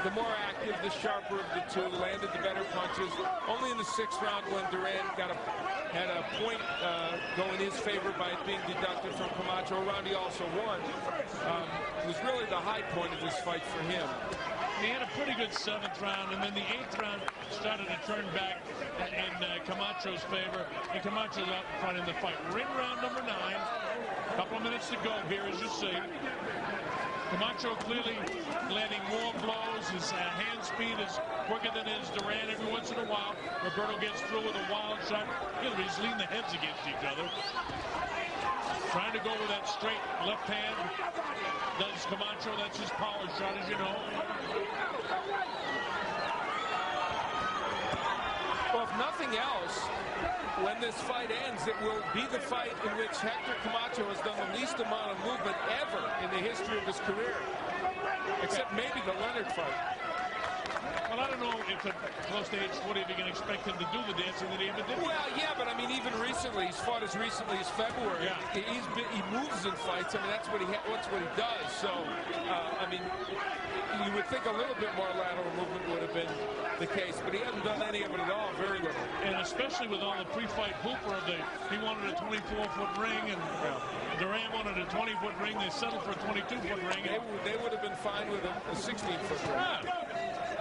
the more active, the sharper of the two, landed the better punches. Only in the 6th round when Duran had a point go in his favor by it being deducted from Camacho. A round he also won. It was really the high point of this fight for him. He had a pretty good 7th round, and then the 8th round started to turn back in Camacho's favor, and Camacho's out in front in the fight. We're in round number 9. A couple of minutes to go here, as you see. Camacho clearly landing more blows. His hand speed is quicker than his Duran. Every once in a while, Roberto gets through with a wild shot. He's leaning the heads against each other. Trying to go with that straight left hand. Does Camacho. That's his power shot, as you know. Well, if nothing else, when this fight ends, it will be the fight in which Hector Camacho has done the least amount of movement ever in the history of his career. Except maybe the Leonard fight. Well, I don't know if at close to age 40 if you can expect him to do the dancing that he even did. Well, yeah, but I mean, even recently, he's fought as recently as February. Yeah. He moves in fights. I mean, that's what he does. So, I mean, you would think a little bit more lateral movement would have been the case, but he hasn't done any of it at all. Very little. And especially with all the pre-fight hooper of he wanted a 24-foot ring, and Duran wanted a 20-foot ring. They settled for a 22-foot ring. They would have been fine with a 16-foot ring. Yeah.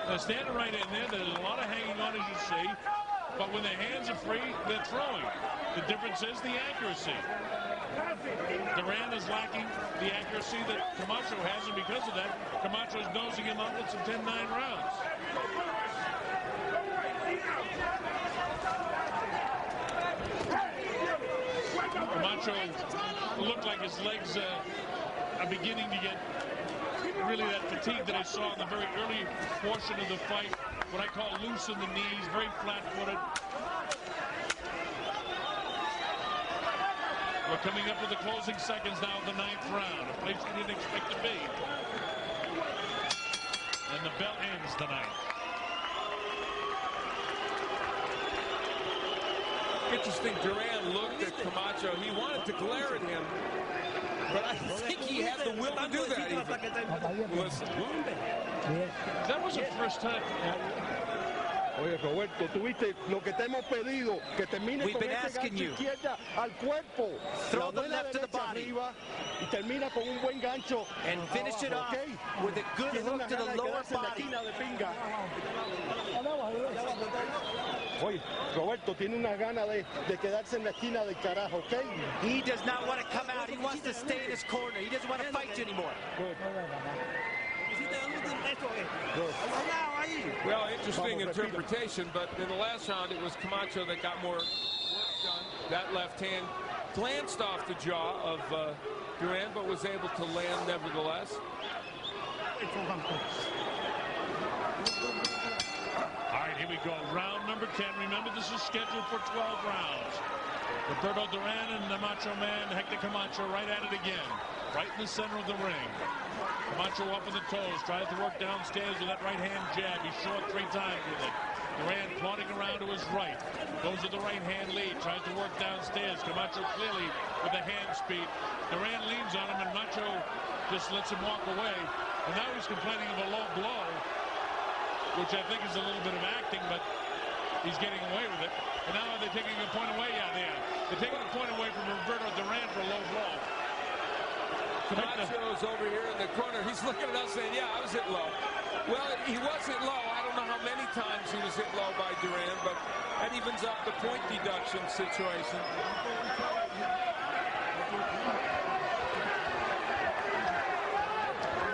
They're standing right in there. There's a lot of hanging on, as you see. But when their hands are free, they're throwing. The difference is the accuracy. Duran is lacking the accuracy that Camacho has, and because of that, Camacho's nosing him out with some 10-9 rounds. Camacho looked like his legs are beginning to get really that fatigue that I saw in the very early portion of the fight. What I call loose in the knees, very flat-footed. We're coming up with the closing seconds now of the 9th round, a place we didn't expect to be. And the bell ends tonight. Interesting, Duran looked at Camacho. He wanted to glare at him, but I think he had the will to do that even. Listen. That was the first time. Oye, Roberto, tuviste lo que te hemos pedido, que termine con ese gancho izquierda al cuerpo. Throw the left to the body. Arriba, y termina con un buen gancho. And finish it off with a good hook to the lower body. Oye, Roberto tiene una gana de quedarse en la esquina del carajo, ¿ok? He does not want to come out. He wants to stay in his corner. He doesn't want to fight you anymore. Good. Well, interesting interpretation, but in the last round it was Camacho that got more work done. That left hand glanced off the jaw of Duran, but was able to land nevertheless. All right, here we go. Round number 10. Remember, this is scheduled for 12 rounds. Roberto Duran and the Macho Man, Hector Camacho, right at it again. Right in the center of the ring. Camacho up on the toes, tries to work downstairs with that right-hand jab. He's short 3 times with it. Duran plodding around to his right. Goes to the right-hand lead, tries to work downstairs. Camacho clearly with the hand speed. Duran leans on him, and Macho just lets him walk away. And now he's complaining of a low blow, which I think is a little bit of acting, but he's getting away with it. And now they're taking a point away. Yeah, they are. They're taking a point away from Roberto Duran for a low blow. Camacho's over here in the corner. He's looking at us saying, yeah, I was hit low. Well, he was hit low. I don't know how many times he was hit low by Duran, but that evens up the point deduction situation.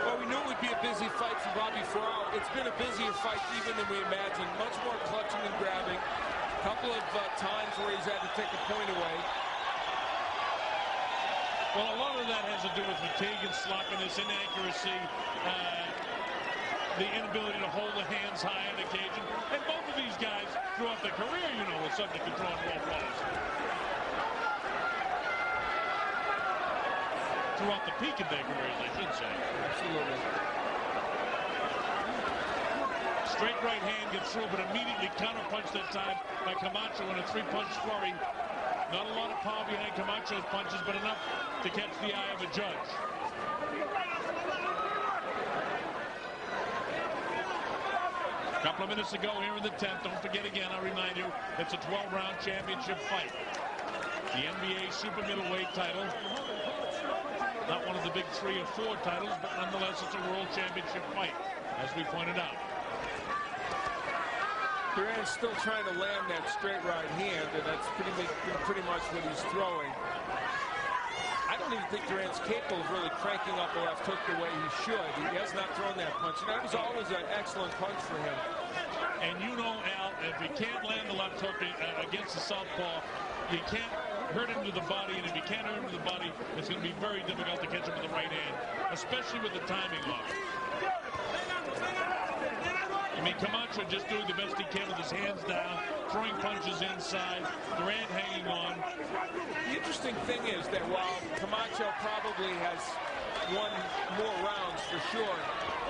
Well, we knew it would be a busy fight for Bobby Farrell. It's been a busier fight even than we imagined. Much more clutching and grabbing. A couple of times where he's had to take a point away. Well, a lot of that has to do with fatigue and sloppiness, inaccuracy, the inability to hold the hands high on occasion. And both of these guys, throughout their career, you know, were subject to drawing low blows. Throughout the peak of their careers, I should say. Absolutely. Straight right hand gets through, but immediately counterpunched that time by Camacho in a 3-punch flurry. Not a lot of power behind Camacho's punches, but enough to catch the eye of a judge. A couple of minutes to go here in the 10th. Don't forget again, I'll remind you, it's a 12-round championship fight. The NBA super middleweight title. Not one of the big 3 or 4 titles, but nonetheless, it's a world championship fight, as we pointed out. Duran's still trying to land that straight right hand, and that's pretty much what he's throwing. I don't even think Duran's capable of really cranking up a left hook the way he should. He has not thrown that punch, and that was always an excellent punch for him. And you know, Al, if he can't land the left hook against the southpaw, you can't hurt him to the body, and if you can't hurt him to the body, it's going to be very difficult to catch him with the right hand, especially with the timing off. I mean, Camacho just doing the best he can with his hands down, throwing punches inside, Duran hanging on. The interesting thing is that while Camacho probably has won more rounds for sure,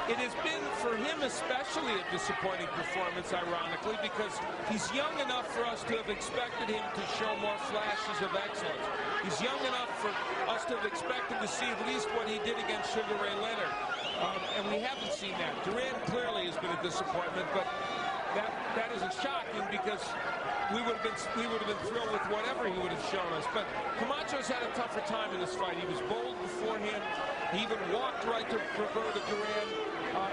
it has been for him especially a disappointing performance, ironically, because he's young enough for us to have expected him to show more flashes of excellence. He's young enough for us to have expected to see at least what he did against Sugar Ray Leonard. And we haven't seen that. Duran clearly has been a disappointment, but that isn't shocking because we would have been thrilled with whatever he would have shown us. But Camacho's had a tougher time in this fight. He was bold beforehand. He even walked right to Roberto Duran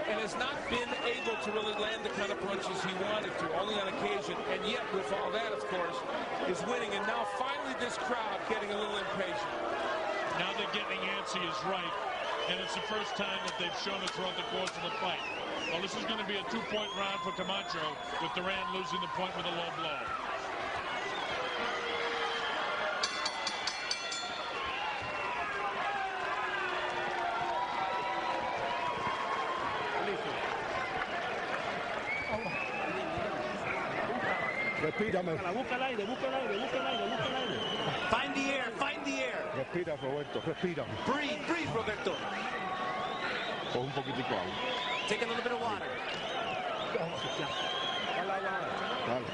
and has not been able to really land the kind of punches he wanted to, only on occasion. And yet, with all that, of course, is winning. And now finally this crowd getting a little impatient. Now they're getting antsy is right. And it's the first time that they've shown it throughout the course of the fight. Well, this is going to be a 2-point round for Camacho, with Duran losing the point with a low blow. Respírame. Busca el aire, busca el aire, busca el aire, busca el aire. Find the air, find the air. Respira, Roberto, respira. Breathe, breathe, Roberto. Coge un poquitico agua. Take a little bit of water. Dale.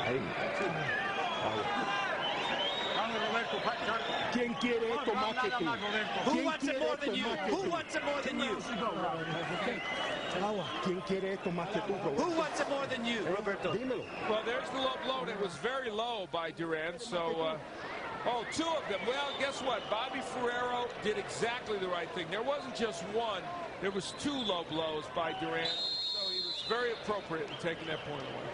Ahí. Agua. ¿Quién quiere esto más que tú? Who wants it more than you? Who wants it more than you? ¿Quién quiere esto más que tú, Roberto? Who wants it more than you, Roberto? Dímelo. Well, there's the low blow, and it was very low by Duran. So, oh, two of them. Well, guess what? Bobby Ferrero did exactly the right thing. There wasn't just one. There was two low blows by Duran. So he was very appropriate in taking that point away.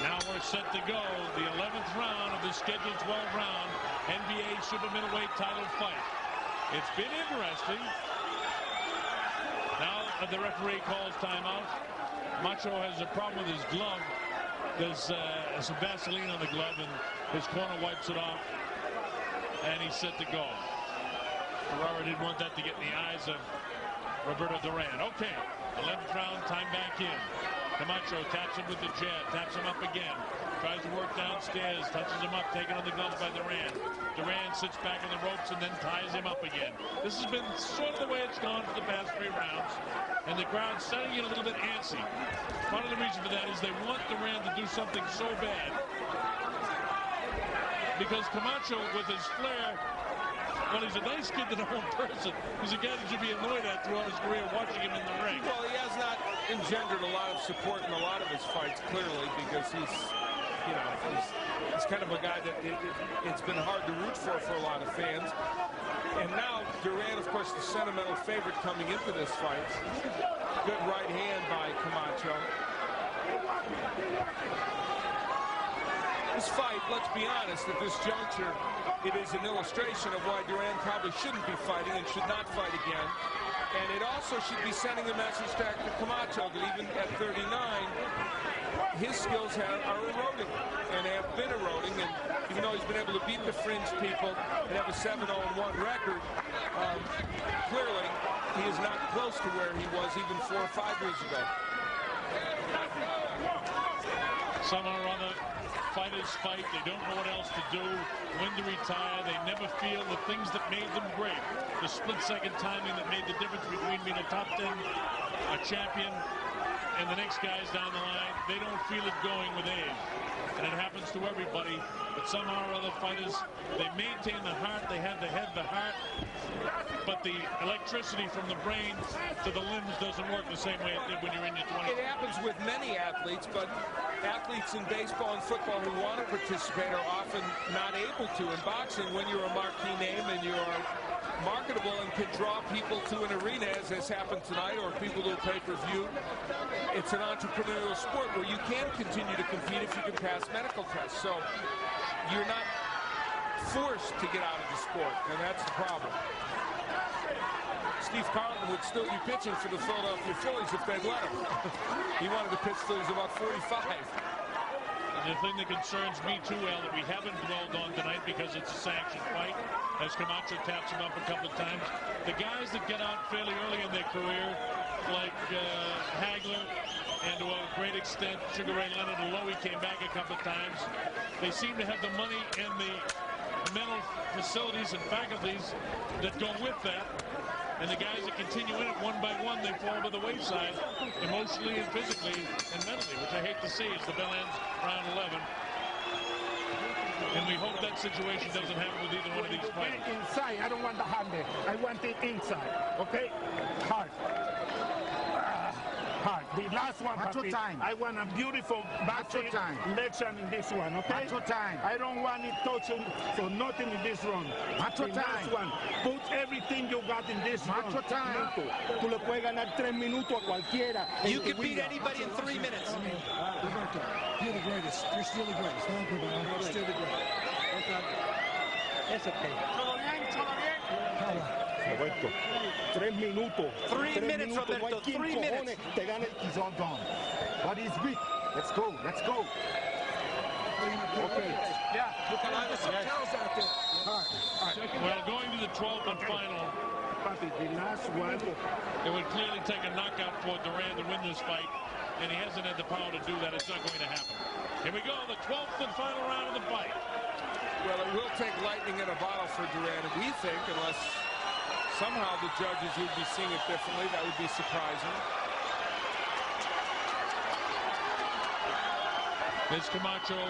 Now we're set to go. The 11th round of the scheduled 12-round NBA Super Middleweight title fight. It's been interesting. Now the referee calls timeout. Macho has a problem with his glove. There's some Vaseline on the glove, and his corner wipes it off. And he's set to go. Ferraro didn't want that to get in the eyes of Roberto Duran. Okay, 11th round, time back in. Camacho taps him with the jab, taps him up again, tries to work downstairs, touches him up, taken on the gloves by Duran. Duran sits back on the ropes and then ties him up again. This has been sort of the way it's gone for the past 3 rounds, and the crowd's starting to get a little bit antsy. Part of the reason for that is they want Duran to do something so bad, because Camacho, with his flair, well, he's a nice kid to know in person. He's a guy that should be annoyed at throughout his career watching him in the ring. Well, he has not engendered a lot of support in a lot of his fights, clearly, because he's, you know, he's kind of a guy that it's been hard to root for a lot of fans. And now Duran, of course, the sentimental favorite coming into this fight. Good right hand by Camacho. This fight, let's be honest, at this juncture, it is an illustration of why Duran probably shouldn't be fighting and should not fight again. And it also should be sending a message back to Camacho that even at 39, his skills are eroding, and they have been eroding. And even though he's been able to beat the fringe people and have a 7-0-1 record, clearly he is not close to where he was even 4 or 5 years ago. Somehow or other, fighters fight. They don't know what else to do, when to retire. They never feel the things that made them great. The split-second timing that made the difference between being a top 10, a champion, and the next guys down the line. They don't feel it going with age. And it happens to everybody. But somehow or other, fighters, they maintain the heart. They have the head, the heart. But the electricity from the brain to the limbs doesn't work the same way it did when you're in your 20s. It happens with many athletes, but athletes in baseball and football who want to participate are often not able to. In boxing, when you're a marquee name and you're marketable and can draw people to an arena, as has happened tonight, or people to a pay-per-view, it's an entrepreneurial sport where you can continue to compete if you can pass medical tests. So you're not forced to get out of the sport, and that's the problem. Steve Carlton would still be pitching for the Philadelphia Phillies if they'd let him. He wanted to pitch till he was about 45. And the thing that concerns me too, Al, that we haven't dwelled on tonight because it's a sanctioned fight, as Camacho taps him up a couple of times, the guys that get out fairly early in their career, like Hagler, and to a great extent Sugar Ray Leonard, although he came back a couple of times, they seem to have the money and the mental facilities and faculties that go with that. And the guys that continue in it one by one, they fall to the wayside emotionally and physically and mentally, which I hate to see as the bell ends round 11. And we hope that situation doesn't happen with either one of these fighters. Inside, I don't want the hand there. I want it inside, okay? Hard. Hard. The last one, Macho time. I want a beautiful back lection in this one, okay? Macho time. I don't want it touching for nothing in this round. Macho the time. Last one. Put everything you got in this round. Macho time. Tú le puedes ganar 3 minutos a cualquiera. You can beat anybody in 3 minutes. Roberto, you're the greatest. You're still the greatest. Thank you, man. You're still the greatest. It's okay. Roberto, 3 minutos. 3 minutes, No Roberto. hay quien 3 minutes. Te gana, he's all gone. But he's weak. Let's go. Let's go. Okay. Yeah. Look at some cows out there. All right. Well, going to the 12th and final papi, the last one. It would clearly take a knockout for Duran to win this fight, and he hasn't had the power to do that. It's not going to happen. Here we go, the 12th and final round of the fight. Well, it will take lightning in a bottle for Duran, we think, unless somehow the judges would be seeing it differently. That would be surprising. There's Camacho.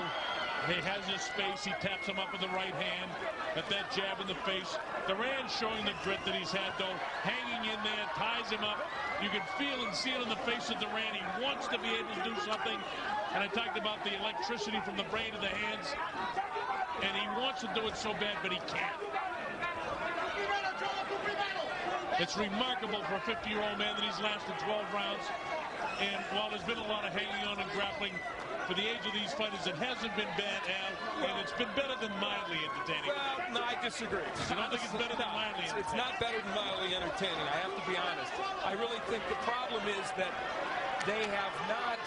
He has his space. He taps him up with the right hand. At that jab in the face. Duran showing the grit that he's had, though. Hanging in there, ties him up. You can feel and see it in the face of Duran. He wants to be able to do something. And I talked about the electricity from the brain to the hands. And he wants to do it so bad, but he can't. It's remarkable for a 50-year-old man that he's lasted 12 rounds. And while there's been a lot of hanging on and grappling, for the age of these fighters, it hasn't been bad, Al, and it's been better than mildly entertaining. Well, no, I disagree. You don't think it's better than mildly entertaining? It's not better than mildly entertaining. I have to be honest. I really think the problem is that they have not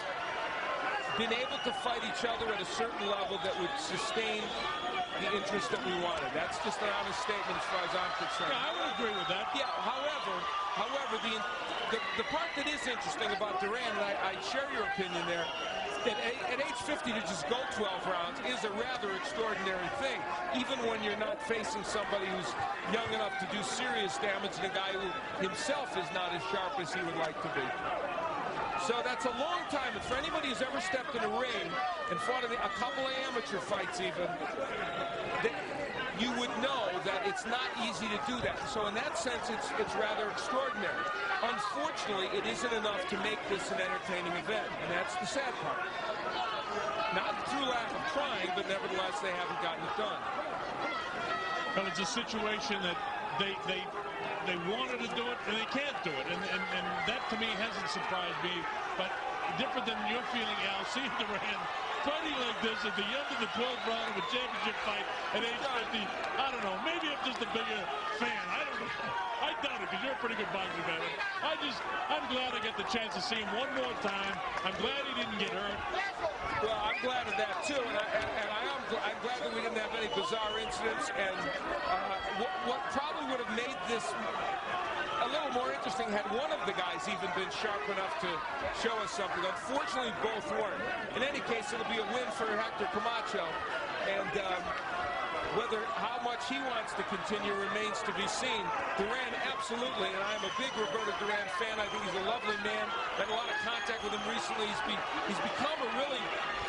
been able to fight each other at a certain level that would sustain the interest that we wanted. That's just an honest statement as far as I'm concerned. Yeah, I would agree with that. Yeah, however, the part that is interesting about Duran, and I share your opinion there, that at age 50 to just go 12 rounds is a rather extraordinary thing, even when you're not facing somebody who's young enough to do serious damage and a guy who himself is not as sharp as he would like to be. So that's a long time. And for anybody who's ever stepped in a ring and fought in a couple of amateur fights even, you would know that it's not easy to do that. So in that sense, it's rather extraordinary. Unfortunately, it isn't enough to make this an entertaining event, and that's the sad part. Not through lack of trying, but nevertheless, they haven't gotten it done. Well, it's a situation that they wanted to do it, and they can't do it. And that, to me, hasn't surprised me. But different than your feeling, Al, seeing Duran fighting like this at the end of the 12th round of a championship fight at age 50, I don't know. Maybe I'm just a bigger fan. I don't know. I doubt it, because you're a pretty good boxing fan. I'm glad I got the chance to see him one more time. I'm glad he didn't get hurt. Well, I'm glad of that, too. And I'm glad that we didn't have any bizarre incidents. And what probably would have made this a little more interesting had one of the guys even been sharp enough to show us something. Unfortunately, both weren't. In any case, it'll be a win for Hector Camacho. And how much he wants to continue remains to be seen. Duran, absolutely, and I'm a big Roberto Duran fan. I think he's a lovely man. Had a lot of contact with him recently. He's become a really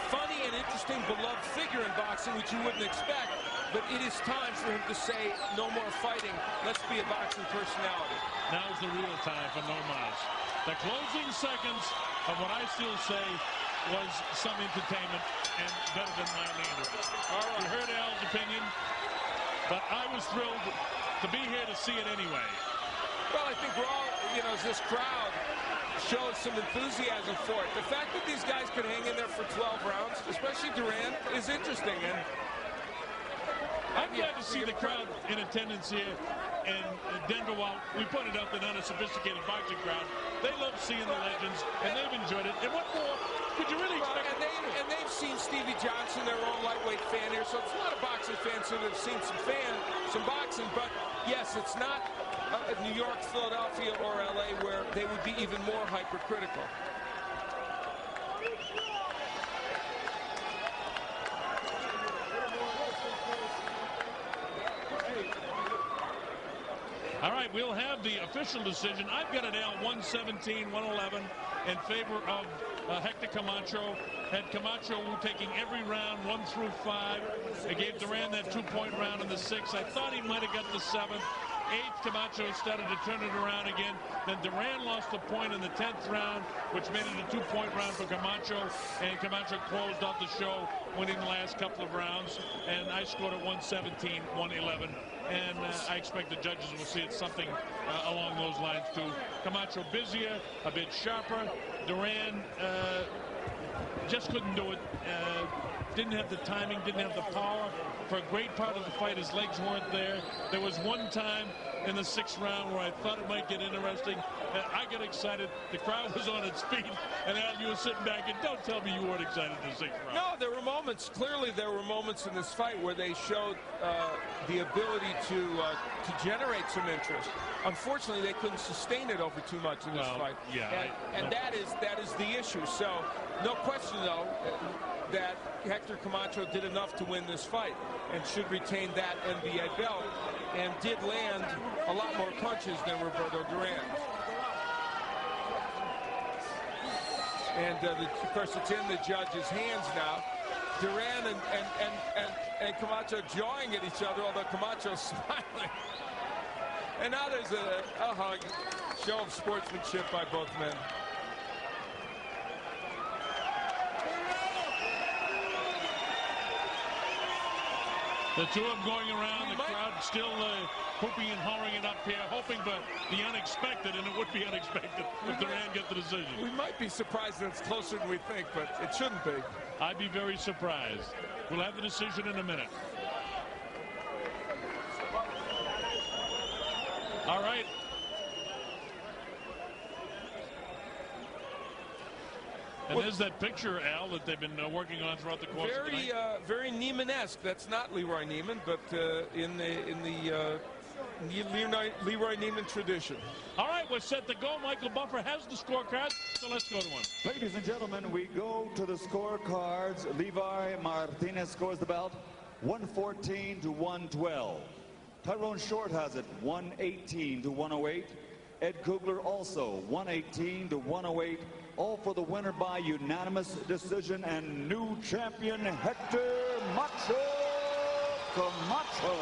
funny and interesting, beloved figure in boxing, which you wouldn't expect. But it is time for him to say, no more fighting. Let's be a boxing personality. Now's the real time for no mas. The closing seconds of what I still say was some entertainment and better than mildly entertaining. All right, you heard Al's opinion, but I was thrilled to be here to see it anyway. Well, I think we're all, as this crowd shows some enthusiasm for it. The fact that these guys could hang in there for 12 rounds, especially Duran, is interesting. And I'm glad to see the crowd in attendance here in Denver. While we pointed out they're not a sophisticated boxing crowd, they love seeing the legends, and they've enjoyed it. And what more could you really expect? And they've seen Stevie Johnson, their own lightweight fan here, so it's a lot of boxing fans who have seen some boxing. But yes, it's not New York, Philadelphia, or LA, where they would be even more hypercritical. All right, we'll have the official decision. I've got it out 117-111 in favor of Hector Camacho. Had Camacho taking every round 1 through 5. It gave Duran that 2-point round in the 6th. I thought he might have got the 7th. 8th, Camacho started to turn it around again. Then Duran lost a point in the 10th round, which made it a 2-point round for Camacho. And Camacho closed out the show, winning the last couple of rounds. And I scored at 117-111. And I expect the judges will see it something along those lines too. Camacho busier, a bit sharper. Duran just couldn't do it. didn't have the timing, didn't have the power. For a great part of the fight, his legs weren't there. There was one time in the 6th round where I thought it might get interesting. I got excited. The crowd was on its feet, and Al, you were sitting back, and don't tell me you weren't excited in the 6th round. No, there were moments. Clearly, there were moments in this fight where they showed the ability to generate some interest. Unfortunately, they couldn't sustain it over too much in this fight. Yeah, and that is the issue. So, no question, though, that Hector Camacho did enough to win this fight and should retain that NBA belt, and did land a lot more punches than Roberto Duran. And of course, it's in the judge's hands now. Duran and Camacho jawing at each other, although Camacho's smiling. And now there's a hug, show of sportsmanship by both men. The two of them going around, the crowd still whooping and hollering it up here, hoping for the unexpected, and it would be unexpected if Duran get the decision. We might be surprised that it's closer than we think, but it shouldn't be. I'd be very surprised. We'll have the decision in a minute. All right. And there's that picture, Al, that they've been working on throughout the course of the night. Very Neiman-esque. That's not Leroy Neiman, but in the Leroy Neiman tradition. All right, we're set to go. Michael Buffer has the scorecard, so let's go to one. Ladies and gentlemen, we go to the scorecards. Levi Martinez scores the bout 114 to 112. Tyrone Short has it 118 to 108. Ed Kugler also 118 to 108. All for the winner by unanimous decision and new champion Hector Macho Camacho.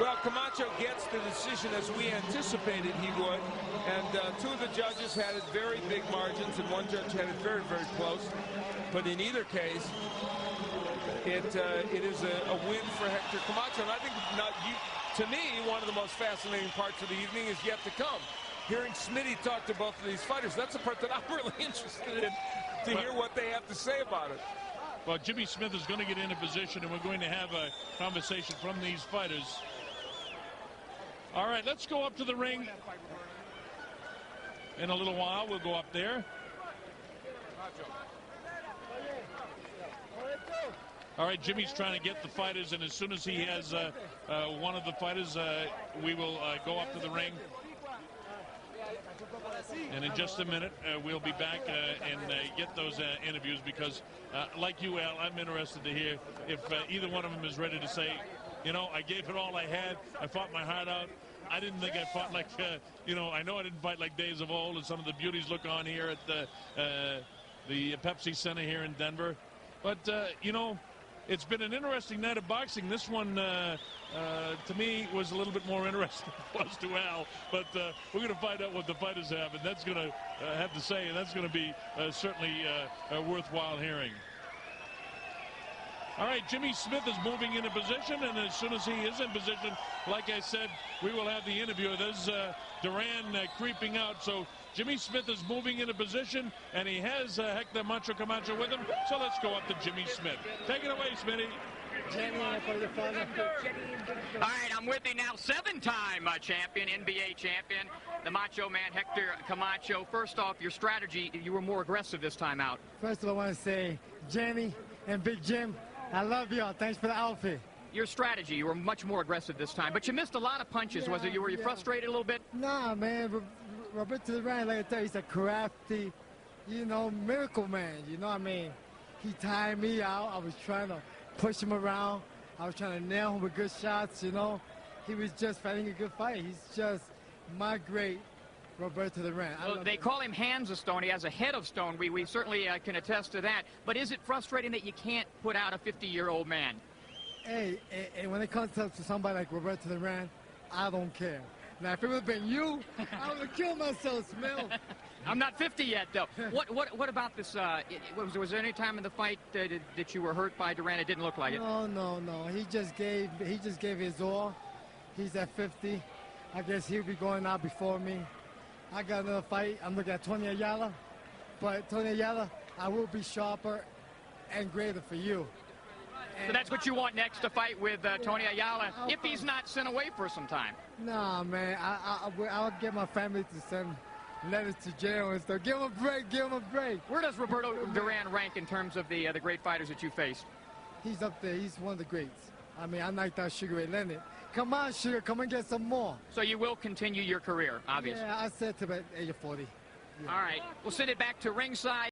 Well, Camacho gets the decision as we anticipated he would, and two of the judges had it very big margins, and one judge had it very, very close. But in either case, it is a win for Hector Camacho. And I think, to me, one of the most fascinating parts of the evening is yet to come. Hearing Smitty talk to both of these fighters, that's the part that I'm really interested in, to hear what they have to say about it. Well, Jimmy Smith is going to get in a position, and we're going to have a conversation from these fighters. All right, let's go up to the ring. In a little while, we'll go up there. All right, Jimmy's trying to get the fighters, and as soon as he has one of the fighters, we will go up to the ring. And in just a minute, we'll be back and get those interviews, because like you, Al, I'm interested to hear if either one of them is ready to say, you know, I gave it all I had. I fought my heart out. I didn't think I fought like, you know, I know I didn't fight like days of old, and some of the beauties look on here at the Pepsi Center here in Denver. But, you know, it's been an interesting night of boxing. This one, to me, was a little bit more interesting than it was to Al. But we're going to find out what the fighters have, and that's going to have to say, and that's going to be certainly worthwhile hearing. All right, Jimmy Smith is moving into position, and as soon as he is in position, like I said, we will have the interview. There's Duran creeping out, so Jimmy Smith is moving into position, and he has Hector Macho Camacho with him, so let's go up to Jimmy Smith. Take it away, Smitty. All right, I'm with you now. 7-time champion, NBA champion, the Macho Man, Hector Camacho. First off, your strategy, you were more aggressive this time out. First of all, I want to say, Jenny and Big Jim, I love y'all. Thanks for the outfit. Your strategy, you were much more aggressive this time, but you missed a lot of punches. Yeah, Was it? Were you frustrated a little bit? Nah, man. Roberto Duran, like I tell you, he's a crafty, you know, miracle man. You know what I mean? He tired me out. I was trying to push him around. I was trying to nail him with good shots, you know. He was just fighting a good fight. He's just my great Roberto Duran. Well, they call him hands of stone. He has a head of stone. We certainly can attest to that. But is it frustrating that you can't put out a 50-year-old man? Hey, and when it comes to somebody like Roberto Duran, I don't care. Now, if it would have been you, I would have killed myself, Smell. I'm not 50 yet, though. What about this? Was there any time in the fight that you were hurt by Duran? It didn't look like it. No. He just gave his all. He's at 50. I guess he'll be going out before me. I got another fight. I'm looking at Tony Ayala. But Tony Ayala, I will be sharper and greater for you. So that's what you want next, to fight with Tony Ayala, if he's not sent away for some time. Nah, man. I'll get my family to send letters to jail and stuff. Give him a break. Give him a break. Where does Roberto Duran rank in terms of the great fighters that you faced? He's up there. He's one of the greats. I mean, I knocked out Sugar Ray Leonard. Come on, Sugar. Come and get some more. So you will continue your career, obviously. Yeah, I said to him at the age of 40. Yeah. All right. We'll send it back to ringside.